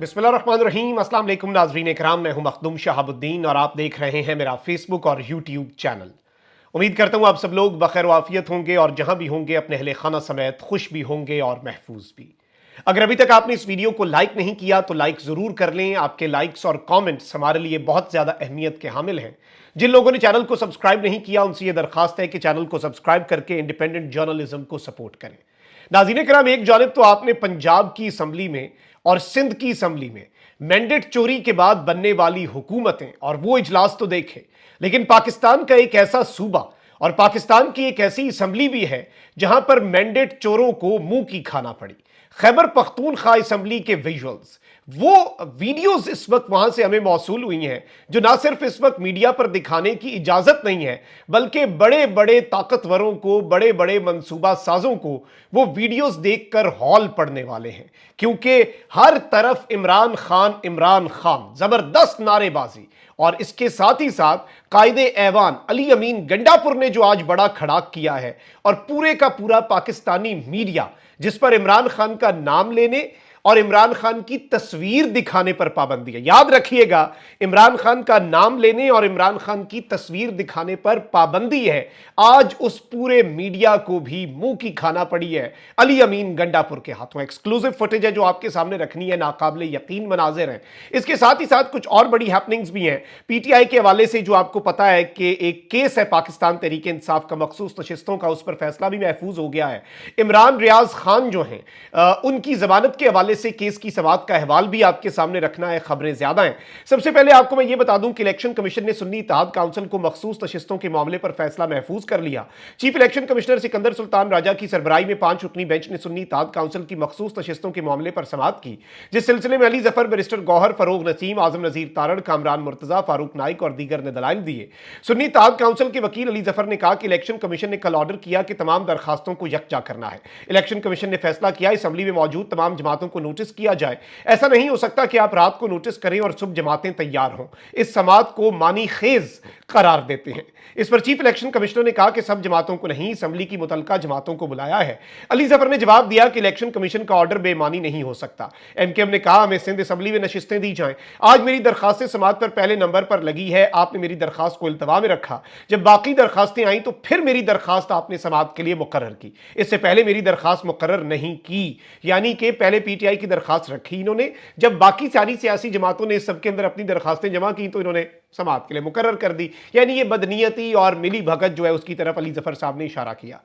बिस्मिल्लाहिर्रहमानिर्रहीम। अस्सलाम वालेकुम नाज़रीन इकराम, मैं हूं मखदूम शहाबुद्दीन और आप देख रहे हैं मेरा फेसबुक और यूट्यूब चैनल। उम्मीद करता हूं आप सब लोग बखैर वाफियत होंगे और जहां भी होंगे अपने अहले खाना समेत खुश भी होंगे और महफूज भी। अगर अभी तक आपने इस वीडियो को लाइक नहीं किया तो लाइक जरूर कर लें। आपके लाइक्स और कमेंट्स हमारे लिए बहुत ज्यादा अहमियत के हामिल हैं। जिन लोगों ने चैनल को सब्सक्राइब नहीं किया उनसे यह दरखास्त है कि चैनल को सब्सक्राइब करके इंडिपेंडेंट जर्नलिज्म को सपोर्ट करें। नाज़रीन किराम, एक जानिब तो आपने पंजाब की असम्बली में और सिंध की असम्बली में मैंडेट चोरी के बाद बनने वाली हुकूमतें और वो इजलास तो देखे, लेकिन पाकिस्तान का एक ऐसा सूबा और पाकिस्तान की एक ऐसी असम्बली भी है जहां पर मैंडेट चोरों को मुंह की खाना पड़ी। खैबर पख्तूनख्वा असम्बली के विजुअल्स, वो वीडियोस इस वक्त वहां से हमें मौसूल हुई हैं जो ना सिर्फ इस वक्त मीडिया पर दिखाने की इजाजत नहीं है, बल्कि बड़े बड़े ताकतवरों को, बड़े बड़े मंसूबा साजों को वो वीडियोस देखकर हौल पड़ने वाले हैं। क्योंकि हर तरफ इमरान खान इमरान खान, जबरदस्त नारेबाजी। और इसके साथ ही साथ कायदे ऐवान अली अमीन गंडापुर ने जो आज बड़ा खड़ाक किया है, और पूरे का पूरा पाकिस्तानी मीडिया जिस पर इमरान खान का नाम लेने और इमरान खान की तस्वीर दिखाने पर पाबंदी है। याद रखिएगा, इमरान खान का नाम लेने और इमरान खान की तस्वीर दिखाने पर पाबंदी है। आज उस पूरे मीडिया को भी मुंह की खाना पड़ी है अली अमीन गंडापुर के हाथों। एक्सक्लूसिव फुटेज है जो आपके सामने रखनी है, नाकाबिले यकीन मनाजिर हैं। इसके साथ ही साथ कुछ और बड़ी हैपनिंग्स भी हैं पीटीआई के हवाले से, जो आपको पता है कि एक केस है पाकिस्तान तहरीक इंसाफ का, मखसूस नशिस्तों का, उस पर फैसला भी महफूज हो गया है। इमरान रियाज खान जो हैं उनकी जमानत के हवाले से केस की समाअत का अहवाल भी आपके सामने रखना है। खबरें ज्यादा हैं। सबसे पहले आपको मैं ये बता दूं कि इलेक्शन कमीशन ने सुन्नी इत्तेहाद काउंसिल को मखसूस नशिस्तों के मामले पर फैसला महफूज कर लिया। Chief election commissioner Sikandar Sultan Raja की सरबराही में 5 रुकनी बेंच ने सुन्नी इत्तेहाद काउंसिल की मखसूस नशिस्तों के मामले पर समाअत की, जिस सिलसिले में अली जफर, बैरिस्टर गौहर, फरोग नसीम, आजम नजीर तारड़, कामरान मुर्तजा, फारूक नाइक और दीगर ने दलाइल दिए। सुन्नी इत्तेहाद काउंसिल के वकील अली जफर ने कहा कि इलेक्शन कमीशन ने कल ऑर्डर किया कि तमाम दरखास्तों को यकजा करना है। इलेक्शन कमीशन ने फैसला किया असेंबली में मौजूद तमाम जमातों को नोटिस किया जाए। ऐसा नहीं हो सकता कि आप रात को नोटिस करें और सुबह जमातें तैयार हों। इस समाअत को मानी खेज करार देते हैं। इस पर चीफ इलेक्शन कमिश्नर ने कहा कि सब जमातों को नहीं, असेंबली की मुतलका जमातों को बुलाया है। अली जफर ने जवाब दिया कि इलेक्शन कमीशन का ऑर्डर बेमानी नहीं हो सकता। एमकेएम ने कहा हमें सिंध असेंबली में नशिस्तें दी जाएं। आज मेरी दरखास्तें समाअत पर पहले नंबर पर लगी है। आपने मेरी दरखास्त को इल्तवा में रखा। जब बाकी दरखास्तें आई तो फिर मेरी दरखास्त आपने समाअत के लिए मुकर्रर की। इससे पहले मेरी दरखास्त मुकर्रर नहीं की। यानी कि पहले पीटीआई की दरखास्त रखी इन्होंने, जब बाकी सारी सियासी जमातों ने इस सबके अंदर अपनी दरखास्तें जमा की तो इन्होंने समाअत के लिए मुकर्रर कर दी। यानी ये बदनीयती और मिली भगत जो है उसकी तरफ अली जफर साहब ने इशारा किया।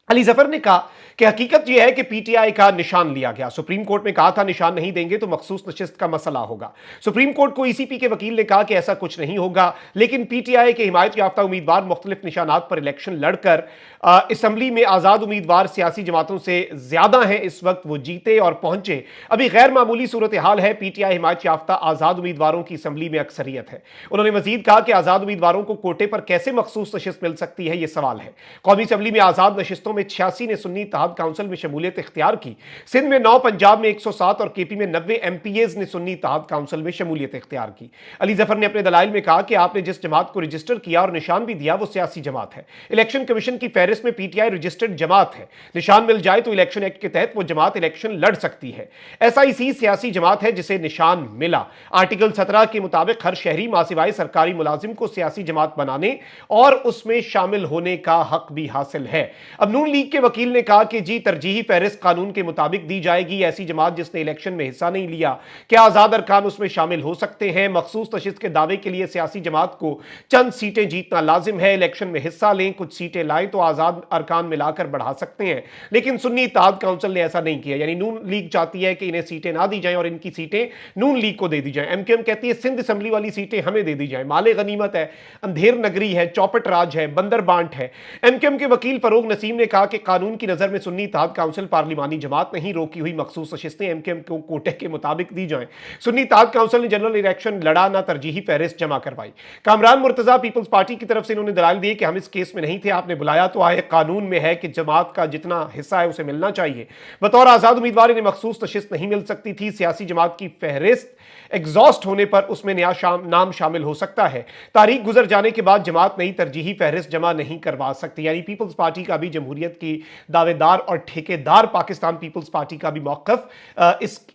अली जफर ने कहा कि हकीकत यह है कि पीटीआई का निशान लिया गया। सुप्रीम कोर्ट में कहा था निशान नहीं देंगे तो मखसूस नशिस्त का मसला होगा। सुप्रीम कोर्ट को ईसीपी के वकील ने कहा कि ऐसा कुछ नहीं होगा, लेकिन पीटीआई के हिमायत याफ्ता उम्मीदवार मुख्तलिफ निशानात पर इलेक्शन लड़कर असेंबली में आजाद उम्मीदवार सियासी जमातों से ज्यादा हैं। इस वक्त वो जीते और पहुंचे। अभी गैर मामूली सूरत हाल है। पीटीआई हिमायत याफ्ता आजाद उम्मीदवारों की असेंबली में अक्सरियत है। उन्होंने मजीद कहा कि आजाद उम्मीदवारों को कोटे पर कैसे मखसूस नशिस्त मिल सकती है, यह सवाल है। कौमी असेंबली में आजाद नशिस्तों में 86 ने सुन्नी इत्तेहाद काउंसिल में शमूलियत इख्तियार की। सिंध में 9, पंजाब में 107 और केपी में 90 एमपीएज ने सुन्नी इत्तेहाद काउंसिल में शमूलियत इख्तियार की। अली जफर ने अपने दलाइल में कहा कि आपने जिस जमात को रजिस्टर किया और निशान भी दिया वो सियासी जमात है। इलेक्शन कमीशन की फहरिस्त में पीटीआई रजिस्टर्ड जमात है। निशान मिल जाए तो इलेक्शन एक्ट के तहत वो जमात इलेक्शन लड़ सकती है। एसआईसी सियासी जमात है जिसे निशान मिला। आर्टिकल 17 के मुताबिक हर शहरी मासिवाई सरकारी मुलाजिम को सियासी जमात बनाने और उसमें शामिल होने का हक भी हासिल है। अब नून लीग के वकील ने कहा कि जी तरजीही फहरिस्त कानून के मुताबिक दी जाएगी। ऐसी जमात जिसने इलेक्शन में हिस्सा नहीं लिया, क्या आजाद अरकान उसमें शामिल हो सकते हैं? मखसूस नशिस्त के दावे के लिए सियासी जमात को चंद सीटें जीतना लाजिम है। इलेक्शन में हिस्सा लें, कुछ सीटें लाएं तो आजाद अरकान मिलाकर बढ़ा सकते हैं। लेकिन सुन्नी इत्तेहाद काउंसिल ने ऐसा नहीं किया। यानी नून लीग चाहती है कि इन्हें सीटें ना दी जाएं और इनकी सीटें नून लीग को दे दी जाएं। एमकेएम कहती है सिंध असेंबली वाली सीटें हमें दे दी जाएं। माले गनीमत है, अंधेर नगरी है, चौपट राज है, बंदर बांट है। एमकेएम के वकील फरोग नसीम ने कहा कि कानून की नजर में सुन्नी इत्तेहाद काउंसिल पार्लिमानी जमात नहीं, रोकी हुई मखसूस नशिस्तें एमकेएम को कोटे के मुताबिक दी जाएं। सुन्नी इत्तेहाद काउंसिल ने जनरल इलेक्शन लड़ा, ना तरजीही फहरिस्त जमा करवाई। कामरान मुर्तजा पीपल्स पार्टी की तरफ से इन्होंने दलाल दिए कि हम इस केस में नहीं थे, आपने बुलाया तो आए। कानून में है कि जमात का जितना हिस्सा है उसे मिलना चाहिए। बतौर आजाद उम्मीदवार इन्हें मखसूस नशिस्त नहीं मिल सकती थी। सियासी जमात की फहरिस्त एग्जॉस्ट होने पर उसमें नया नाम शामिल हो सकता है। तारीख गुजर जाने के बाद जमात नई तरजीही फहरिस्त जमा नहीं करवा सकती। यानी पीपल्स पार्टी का भी जमहूरियत शरीयत की दावेदार और ठेकेदार पाकिस्तान पीपल्स पार्टी का भी मौकफ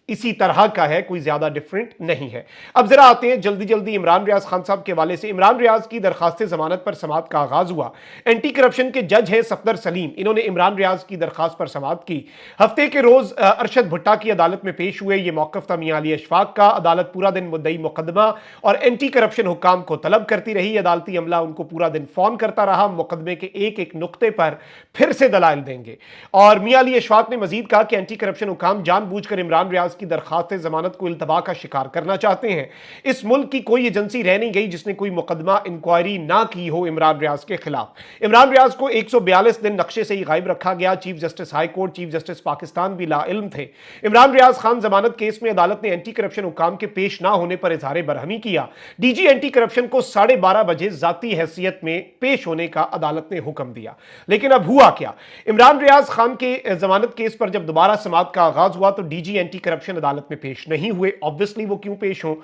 इसी तरह का है, कोई ज्यादा डिफरेंट नहीं है। अब जरा आते हैं जल्दी जल्दी इमरान रियाज खान साहब के हवाले से। इमरान रियाज की दरखास्त जमानत पर समाअत का आगाज हुआ। एंटी करप्शन के जज हैं सफदर सलीम, इन्होंने इमरान रियाज की दरखास्त पर समाअत की। हफ्ते के रोज अरशद भुट्टा की अदालत में पेश हुए। यह मौकफ था मियां अली अशफाक का। अदालत पूरा दिन मुद्दई मुकदमा और एंटी करप्शन हुक्काम को तलब करती रही। अदालती अमला उनको पूरा दिन फोन करता रहा। मुकदमे के एक एक नुक्ते पर फिर से दलाइल देंगे। और मियां अली अशफाक ने मजीद कहा कि एंटी करप्शन हुक्काम जानबूझकर इमरान रियाज की दरखास्त जमानत को इल्तबा का शिकार करना चाहते हैं। इस मुल्क की कोई एजेंसी रह नहीं गई जिसने कोई मुकदमा इंक्वायरी ना की हो इमरान रियाज के खिलाफ। इमरान रियाज को 142 दिन नक्शे से ही गायब रखा गया। Chief justice high court, chief justice Pakistan भी लाइल्म थे। इमरान रियाज खान जमानत केस में अदालत ने एंटी करप्शन हुक्काम के पेश ना होने पर इजहार बरहमी किया। डीजी एंटी करप्शन को 12:30 बजे जाती हैसियत में पेश होने का अदालत ने हुक्म दिया। लेकिन अब हुआ क्या? इमरान रियाज खान के जमानत केस पर जब दोबारा समाअत का आगाज हुआ तो डीजी एंटी करप्शन अदालत में पेश नहीं हुए। ऑब्वियसली वो क्यों पेश हों?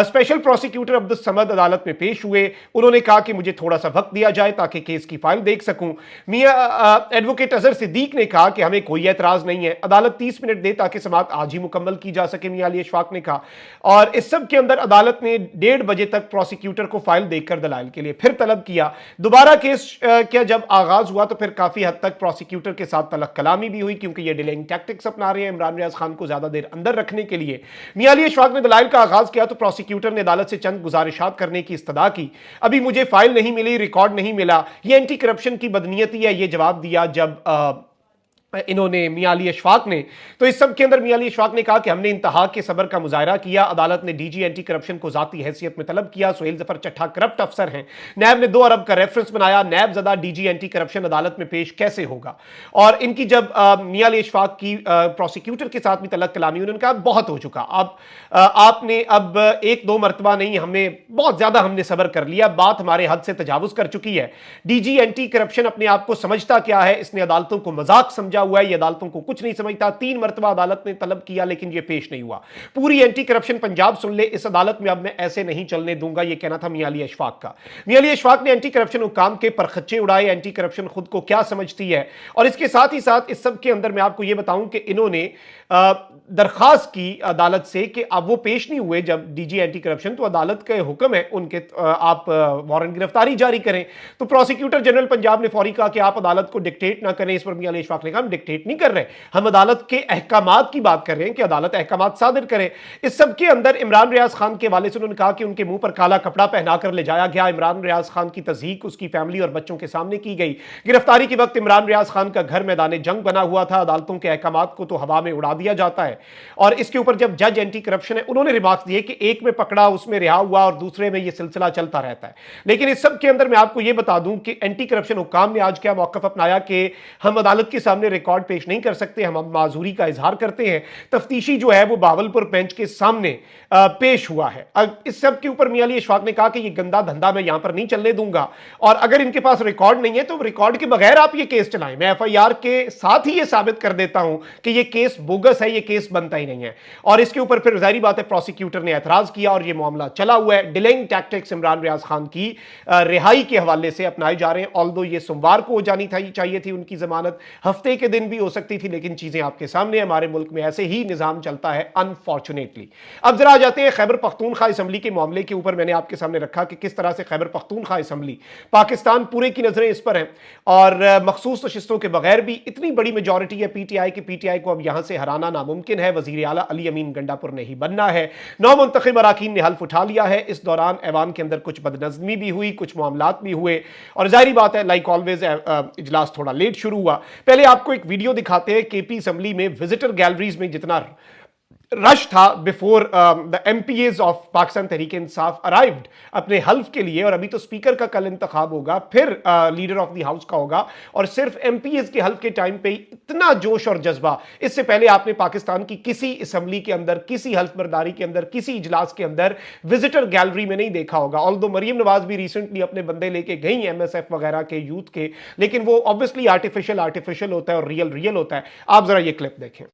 स्पेशल प्रोसिक्यूटर अब्दुल समद अदालत में पेश हुए। उन्होंने कहा कि मुझे थोड़ा सा वक्त दिया जाए ताकि केस की फाइल देख सकूं। मियां एडवोकेट अजहर सिद्दीक ने कहा कि हमें कोई एतराज नहीं है, अदालत 30 मिनट दे ताकि समाअत आज ही मुकम्मल की जा सके, मियां अली अशफाक ने कहा। और इस सब के अंदर अदालत ने 1:30 बजे तक प्रोसिक्यूटर को फाइल देखकर दलाइल के लिए फिर तलब किया। दोबारा केस क्या जब आगाज हुआ तो फिर काफी हद तक प्रोसिक्यूटर के साथ तलक कलामी भी हुई, क्योंकि ये डिलेइंग टैक्टिक्स अपना रहे हैं इमरान रियाज खान को ज्यादा देर अंदर रखने के लिए। मियां अली अशफाक ने दलाइल का आगाज किया तो प्रोसिक्यूटर ने अदालत से चंद गुजारिशात करने की इस्तदा की। अभी मुझे फाइल नहीं मिली, रिकॉर्ड नहीं मिला, ये एंटी करप्शन की बदनीयती है, ये जवाब दिया जब इन्होंने मियां अली अशफाक ने। तो इस सब के अंदर मियां अली अशफाक ने कहा कि हमने इंतहा के सबर का मुजाहरा किया। अदालत ने डीजी एंटी करप्शन को जाती हैसियत में तलब किया। सुहेल जफर चट्ठा करप्ट अफसर हैं। नैब ने 2 अरब का रेफरेंस बनाया। नैब ज़दा डीजी एंटी करप्शन अदालत में पेश कैसे होगा? और इनकी जब मियां अली अशफाक की प्रोसिक्यूटर के साथ भी तलक कलामी, उन्होंने कहा बहुत हो चुका, अब आपने अब 1-2 मरतबा नहीं, हमने बहुत ज्यादा हमने सबर कर लिया, बात हमारे हद से तजावुज कर चुकी है। डीजी एंटी करप्शन अपने आप को समझता क्या है? इसने अदालतों को मजाक समझा हुआ है, ये अदालतों को कुछ नहीं समझता। 3 मरतबा अदालत ने तलब किया लेकिन ये पेश नहीं हुआ। पूरी एंटी करप्शन पंजाब सुन ले, इस अदालत में अब मैं ऐसे नहीं चलने दूंगा, ये कहना था मियां अली अशफाक का। मियां अली अशफाक ने एंटी करप्शन हुक्काम के परखच्चे उड़ाए। एंटी करप्शन खुद को क्या समझती है? और इसके साथ ही साथ इस सब के अंदर मैं आपको यह बताऊं कि इन्होंने दरखास्त की अदालत से कि अब वो पेश नहीं हुए जब डीजी एंटी करप्शन, तो अदालत का हुक्म है उनके, आप वारंट गिरफ्तारी जारी करें। तो प्रोसिक्यूटर जनरल पंजाब ने फौरी कहा कि आप अदालत को डिक्टेट ना करें। इस पर मियां अली अशफाक ने कहा हम डिक्टेट नहीं कर रहे, हम अदालत के अहकामात की बात कर रहे हैं कि अदालत अहकामात सादिर करे। इस सब के अंदर इमरान रियाज खान के हवाले से उन्होंने कहा कि उनके मुंह पर काला कपड़ा पहनाकर ले जाया गया। इमरान रियाज खान की तज़हीक उसकी फैमिली और बच्चों के सामने की गई। गिरफ्तारी के वक्त इमरान रियाज खान का घर मैदान जंग बना हुआ था। अदालतों के अहकामात को तो हवा में उड़ा दिया जाता है। और इसके ऊपर जब जज एंटी करप्शन है, उन्होंने रिमार्क्स दिए कि एक में पकड़ा उसमें रिहा हुआ और दूसरे में यह सिलसिला चलता रहता है। लेकिन इस सब के अंदर मैं आपको यह बता दूं कि एंटी करप्शन हुक्काम ने आज क्या मौकफ अपनाया कि हम अदालत के सामने रिकॉर्ड पेश नहीं कर सकते, हम माजूरी का इजहार करते हैं। तफ्तीशी जो है वो बावलपुर बेंच के सामने पेश हुआ है। इस सब के ऊपर मियां अली अशफाक ने कहा कि यह गंदा धंधा मैं यहां पर नहीं चलने दूंगा, और अगर इनके पास रिकॉर्ड नहीं है तो रिकॉर्ड के बगैर आप ये केस चलाएं। मैं एफआईआर के साथ ही यह साबित कर देता हूं कि यह केस बोगस है, यह केस बनता ही नहीं है। और इसके ऊपर फिर जाहिर बात है प्रोसिक्यूटर ने एतराज किया और यह मामला चला हुआ है। डिलेइंग टैक्टिक्स इमरान रियाज खान की रिहाई के हवाले से अपनाए जा रहे हैं। ऑल्दो ये सोमवार को हो जानी चाहिए थी उनकी जमानत, हफ्ते के दिन भी हो सकती थी, लेकिन चीजें आपके सामने, हमारे मुल्क में ऐसे ही निजाम चलता है अनफॉर्चुनेटली। अब जरा आ जाते हैं खैबर पख्तूनख्वा असेंबली के मामले के ऊपर। मैंने आपके सामने रखा कि किस तरह से खैबर पख्तूनख्वा असेंबली, पाकिस्तान पूरे की नजरें इस पर हैं और मखसूस नशिस्तों के बगैर भी इतनी बड़ी मेजॉरिटी है पीटीआई की, पीटीआई को अब यहां से हराना नामुमकिन है। वजीर आला अली अमीन गंडापुर ने ही बनना है। 9 मुंतखब अराकीन ने हल्फ उठा लिया है। इस दौरान ऐवान के अंदर कुछ बदनज़मी भी हुई, कुछ मामलात भी हुए, और जाहिर बात है लाइक ऑलवेज इजलास थोड़ा लेट शुरू हुआ। पहले आपको एक वीडियो दिखाते हैं। केपी असेंबली में विजिटर गैलरीज में जितना रश था before the MPAs of Pakistan Tehreek Insaf arrived अपने हल्फ के लिए, और अभी तो स्पीकर का कल इंतखाब होगा, फिर लीडर ऑफ द हाउस का होगा, और सिर्फ एमपीएज के हल्फ के टाइम पे इतना जोश और जज्बा इससे पहले आपने पाकिस्तान की किसी असेंबली के अंदर, किसी हल्फ बर्दारी के अंदर, किसी इजलास के अंदर विजिटर गैलरी में नहीं देखा होगा। ऑल्दो मरियम नवाज भी रिसेंटली अपने बंदे लेके गई एमएसएफ वगैरह के यूथ के, लेकिन वो ऑब्वियसली आर्टिफिशियल होता है और रियल होता है। आप जरा ये क्लिप देखें।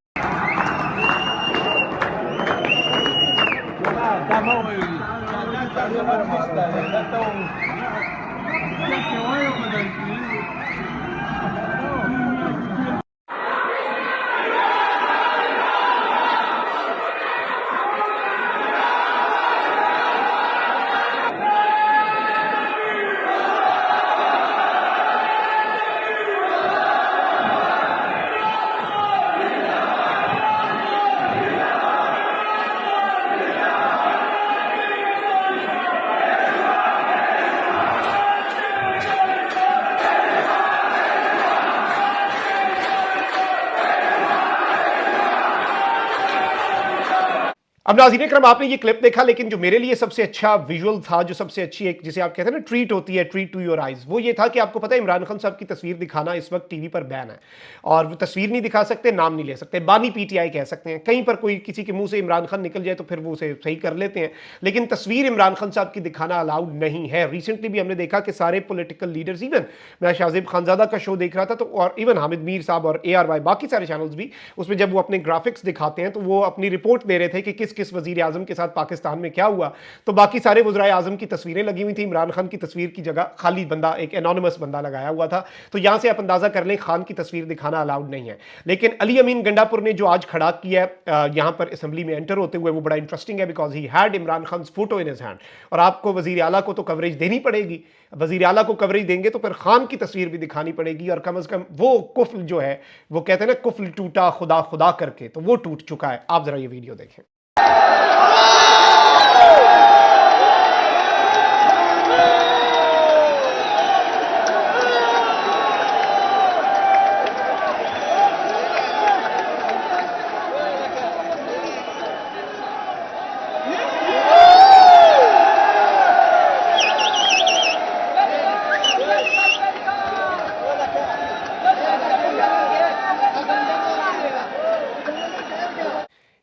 अब नाज़रीन इकराम, आपने ये क्लिप देखा, लेकिन जो मेरे लिए सबसे अच्छा विजुअल था, जो सबसे अच्छी एक जिसे आप कहते हैं ना ट्रीट होती है, ट्रीट टू योर आइज, वो ये था कि आपको पता है इमरान खान साहब की तस्वीर दिखाना इस वक्त टीवी पर बैन है। और वो तस्वीर नहीं दिखा सकते, नाम नहीं ले सकते, बानी पीटीआई कह सकते हैं। कहीं पर कोई किसी के मुंह से इमरान खान निकल जाए तो फिर वो उसे सही कर लेते हैं, लेकिन तस्वीर इमरान खान साहब की दिखाना अलाउड नहीं है। रिसेंटली भी हमने देखा कि सारे पॉलिटिकल लीडर्स, इवन मैं शाहजेब खानजादा का शो देख रहा था, तो और इवन हामिद मीर साहब और ARY बाकी सारे चैनल्स भी, उसमें जब वो अपने ग्राफिक्स दिखाते हैं तो वो अपनी रिपोर्ट दे रहे थे कि किस किस वजीर आजम के साथ पाकिस्तान में क्या हुआ। तो बाकी सारे वज़राए आजम की तस्वीरें लगी हुई थी, इमरान खान की तस्वीर की जगह खाली बंदा, एक एनोनिमस बंदा लगाया हुआ था। तो यहां से आप अंदाजा कर लें खान की तस्वीर दिखाना अलाउड नहीं है। लेकिन अली अमीन गंडापुर ने जो आज खड़ा किया यहां पर असेंबली में एंटर होते हुए, वो बड़ा इंटरेस्टिंग है, because he had Imran Khan photo in his hand. और आपको वजीर आला को तो कवरेज देनी पड़ेगी, वजीर आला को कवरेज देंगे तो फिर खान की तस्वीर भी दिखानी पड़ेगी। और कम से कम वो कुफ्ल जो है, वो कहते हैं ना कुफ्ल टूटा खुदा खुदा करके, तो वो टूट चुका है। आप जरा ये वीडियो देखें।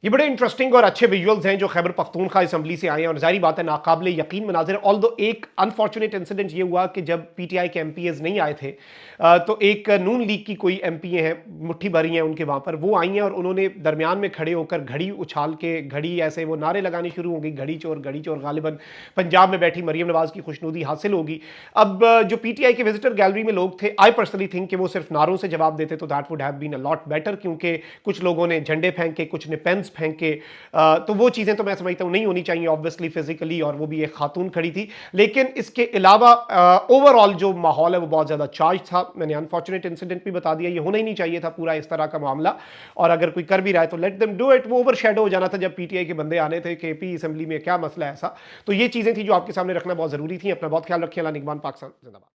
ये बड़े इंटरेस्टिंग और अच्छे विजुअल्स हैं जो खैबर पख्तूनख्वा असेंबली से आए हैं, और जाहिर बात है नाकाबिले यकीन मनाजिर। ऑल्दो एक अनफॉर्चुनेट इंसिडेंट ये हुआ कि जब पीटीआई के एमपीएस नहीं आए थे, तो एक नून लीग की कोई एमपी हैं, मुट्ठी भरी हैं उनके, वहाँ पर वो आई हैं और उन्होंने दरमियान में खड़े होकर घड़ी उछाल के, घड़ी ऐसे वो नारे लगानी शुरू हो गई, घड़ी चोर घड़ी चोर। गालिबन पंजाब में बैठी मरियम नवाज की खुशनुदी हासिल होगी। अब जो पीटीआई के विजिटर गैलरी में लोग थे, आई पर्सनली थिंक कि वो सिर्फ नारों से जवाब देते तो that would have been a lot better, क्योंकि कुछ लोगों ने झंडे फेंके, कुछ ने पेन्स फेंके। तो वो चीज़ें तो मैं समझता हूँ नहीं होनी चाहिए ऑब्वियसली फिजिकली, और वो भी एक खातून खड़ी थी। लेकिन इसके अलावा ओवरऑल जो माहौल है वो बहुत ज़्यादा चार्ज था। मैंने अनफॉर्चुनेट इंसिडेंट भी बता दिया, ये होना ही नहीं चाहिए था पूरा इस तरह का मामला। और अगर कोई कर भी रहा है तो लेट देम डू इट। वो ओवर शेडो हो जाना था जब पीटीआई के बंदे आने थे कि पी असेंबली में क्या मसला है ऐसा। तो ये चीज़ें थी जो आपके सामने रखना बहुत ज़रूरी थी। अपना बहुत ख्याल रखिए। अल्लाह निगहबान। पाकिस्तान जिंदाबाद।